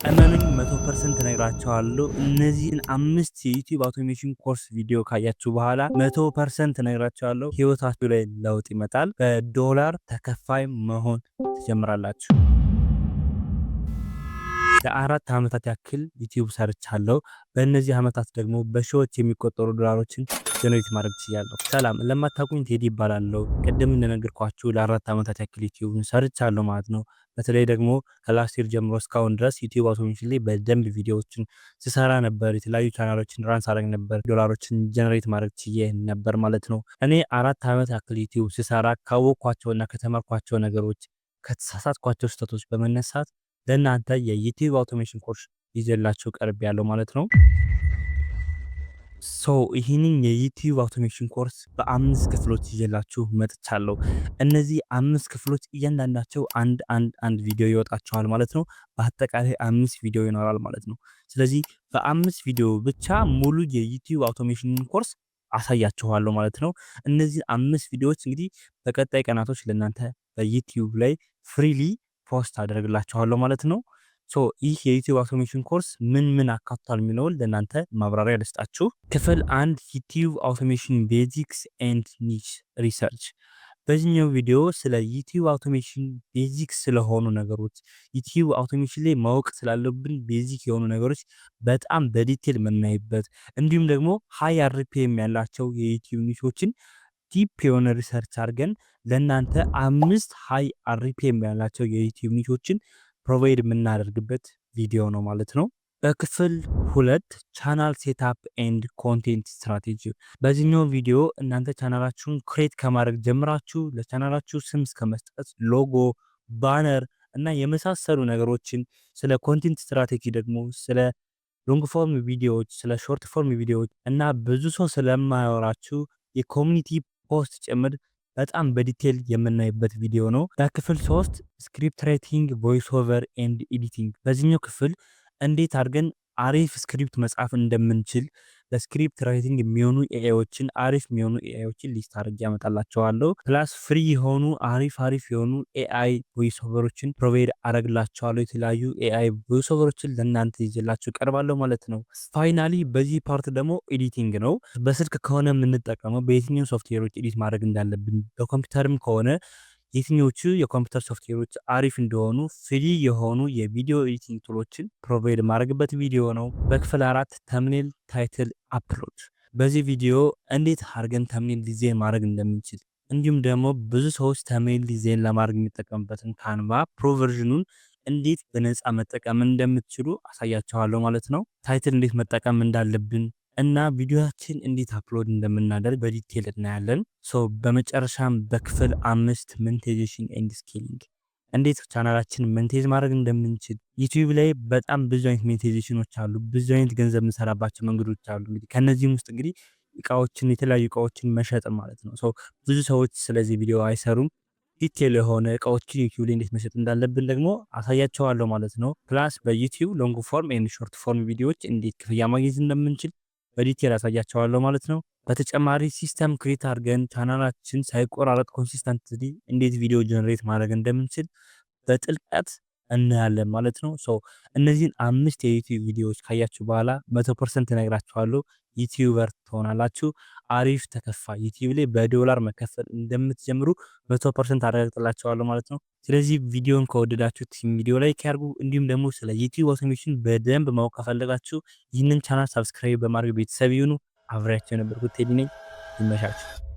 እመኑኝ 100% እነግራችኋለሁ። እነዚህን 5 የዩቲዩብ አውቶሜሽን ኮርስ ቪዲዮ ካያችሁ በኋላ 100% እነግራችኋለሁ ህይወታችሁ ላይ ለውጥ ይመጣል። በዶላር ተከፋይ መሆን ትጀምራላችሁ። ለ4 ዓመታት ያክል ዩቲዩብ ሰርቻለሁ። በእነዚህ ዓመታት ደግሞ በሺዎች የሚቆጠሩ ዶላሮችን ጀነሬት ማድረግ ችያለሁ። ሰላም፣ ለማታውቁኝ ቴዲ ይባላለሁ። ቅድም እንደነገርኳችሁ ለ4 ዓመታት ያክል ዩቲዩብን ሰርቻለሁ ማለት ነው። በተለይ ደግሞ ከላስት ይር ጀምሮ እስካሁን ድረስ ዩቲዩብ አውቶሜሽን ላይ በደንብ ቪዲዮዎችን ስሰራ ነበር። የተለያዩ ቻናሎችን ራን ሳደርግ ነበር። ዶላሮችን ጀነሬት ማድረግ ችዬ ነበር ማለት ነው። እኔ 4 ዓመት ያክል ዩቲዩብ ስሰራ ካወቅኳቸውና ከተማርኳቸው ነገሮች፣ ከተሳሳትኳቸው ስህተቶች በመነሳት ለእናንተ የዩቲዩብ አውቶሜሽን ኮርስ ይዤላችሁ ቀርብ ያለው ማለት ነው። ይህንን የዩቲዩብ አውቶሜሽን ኮርስ በ5 ክፍሎች ይዤላችሁ መጥቻለሁ። እነዚህ 5 ክፍሎች እያንዳንዳቸው አንድ ቪዲዮ ይወጣቸዋል ማለት ነው። በአጠቃላይ 5 ቪዲዮ ይኖራል ማለት ነው። ስለዚህ በ5 ቪዲዮ ብቻ ሙሉ የዩቲዩብ አውቶሜሽን ኮርስ አሳያችኋለሁ ማለት ነው። እነዚህ 5 ቪዲዮዎች እንግዲህ በቀጣይ ቀናቶች ለእናንተ በዩቲዩብ ላይ ፍሪሊ ፖስት አደርግላችኋለሁ ማለት ነው። ይህ የዩቲዩብ አውቶሜሽን ኮርስ ምን አካቷል የሚለውን ለእናንተ ማብራሪያ ልስጣችሁ። ክፍል 1 ዩቲዩብ አውቶሜሽን ቤዚክስ ኤንድ ኒች ሪሰርች። በዚህኛው ቪዲዮ ስለ ዩቲዩብ አውቶሜሽን ቤዚክስ ስለሆኑ ነገሮች፣ ዩቲዩብ አውቶሜሽን ላይ ማወቅ ስላለብን ቤዚክ የሆኑ ነገሮች በጣም በዲቴል የምናይበት፣ እንዲሁም ደግሞ ሃይ አርፒኤም ያላቸው የዩቲዩብ ኒቾችን ዲፕ የሆነ ሪሰርች አድርገን ለእናንተ 5 ሃይ አርፒኤም ያላቸው የዩቲዩብ ኒቾችን ፕሮቫይድ የምናደርግበት ቪዲዮ ነው ማለት ነው። በክፍል 2 ቻናል ሴትአፕ ኤንድ ኮንቴንት ስትራቴጂ። በዚህኛው ቪዲዮ እናንተ ቻናላችሁን ክሬት ከማድረግ ጀምራችሁ ለቻናላችሁ ስም እስከመስጠት፣ ሎጎ፣ ባነር እና የመሳሰሉ ነገሮችን፣ ስለ ኮንቴንት ስትራቴጂ ደግሞ ስለ ሎንግ ፎርም ቪዲዮዎች፣ ስለ ሾርት ፎርም ቪዲዮዎች እና ብዙ ሰው ስለማያወራችሁ የኮሚኒቲ ፖስት ጭምር በጣም በዲቴል የምናይበት ቪዲዮ ነው። በክፍል 3 ስክሪፕት ራይቲንግ፣ ቮይስ ኦቨር ኤንድ ኤዲቲንግ። በዚህኛው ክፍል እንዴት አድርገን አሪፍ ስክሪፕት መጻፍ እንደምንችል ለስክሪፕት ራይቲንግ የሚሆኑ ኤአይዎችን አሪፍ የሚሆኑ ኤአይዎችን ሊስት አድርጌ ያመጣላቸዋለሁ። ፕላስ ፍሪ የሆኑ አሪፍ የሆኑ ኤአይ ቮይስ ኦቨሮችን ፕሮቫይድ አደርግላቸዋለሁ። የተለያዩ ኤአይ ቮይስ ኦቨሮችን ለእናንተ ይዤላችሁ ቀርባለሁ ማለት ነው። ፋይናሊ በዚህ ፓርት ደግሞ ኤዲቲንግ ነው። በስልክ ከሆነ የምንጠቀመው በየትኛው ሶፍትዌሮች ኤዲት ማድረግ እንዳለብን፣ በኮምፒውተርም ከሆነ የትኞቹ የኮምፒውተር ሶፍትዌሮች አሪፍ እንደሆኑ ፍሪ የሆኑ የቪዲዮ ኤዲቲንግ ቱሎችን ፕሮቫይድ ማድረግበት ቪዲዮ ነው። በክፍል 4 ተምኔል ታይትል አፕሎድ። በዚህ ቪዲዮ እንዴት አድርገን ተምኔል ዲዛይን ማድረግ እንደምንችል፣ እንዲሁም ደግሞ ብዙ ሰዎች ተምኔል ዲዛይን ለማድረግ የሚጠቀሙበትን ካንቫ ፕሮ ቨርዥኑን እንዴት በነፃ መጠቀም እንደምትችሉ አሳያችኋለሁ ማለት ነው። ታይትል እንዴት መጠቀም እንዳለብን እና ቪዲዮችን እንዴት አፕሎድ እንደምናደርግ በዲቴል እናያለን። በመጨረሻም በክፍል 5 ሞኔታይዜሽን ኤንድ ስኬሊንግ፣ እንዴት ቻናላችን ሞኔታይዝ ማድረግ እንደምንችል። ዩቲዩብ ላይ በጣም ብዙ አይነት ሞኔታይዜሽኖች አሉ። ብዙ አይነት ገንዘብ የምንሰራባቸው መንገዶች አሉ። እንግዲህ ከነዚህም ውስጥ እንግዲህ እቃዎችን፣ የተለያዩ እቃዎችን መሸጥ ማለት ነው። ብዙ ሰዎች ስለዚህ ቪዲዮ አይሰሩም። ዲቴል የሆነ እቃዎችን ዩቲዩብ ላይ እንዴት መሸጥ እንዳለብን ደግሞ አሳያቸዋለሁ ማለት ነው። ፕላስ በዩቲዩብ ሎንግ ፎርም ኤንድ ሾርት ፎርም ቪዲዮዎች እንዴት ክፍያ ማግኘት እንደምንችል በዲቴል ያሳያቸዋለሁ ማለት ነው። በተጨማሪ ሲስተም ክሬት አድርገን ቻናላችን ሳይቆራረጥ ኮንሲስተንትሊ እንዴት ቪዲዮ ጀነሬት ማድረግ እንደምንችል በጥልቀት እናያለን ማለት ነው። እነዚህን 5 የዩቲዩብ ቪዲዮዎች ካያችሁ በኋላ 100% እነግራችኋለሁ ዩቲዩበር ትሆናላችሁ። አሪፍ ተከፋይ ዩቲዩብ ላይ በዶላር መከፈል እንደምትጀምሩ 100% አረጋግጥላችኋለሁ ማለት ነው። ስለዚህ ቪዲዮን ከወደዳችሁት ቪዲዮ ላይክ ያድርጉ። እንዲሁም ደግሞ ስለ ዩቲዩብ አውቶሜሽን በደንብ ማወቅ ከፈለጋችሁ ይህንን ቻናል ሰብስክራይብ በማድረግ ቤተሰብ ይሁኑ። አብሬያችሁ የነበርኩት ቴዲ ነኝ። ይመሻችሁ።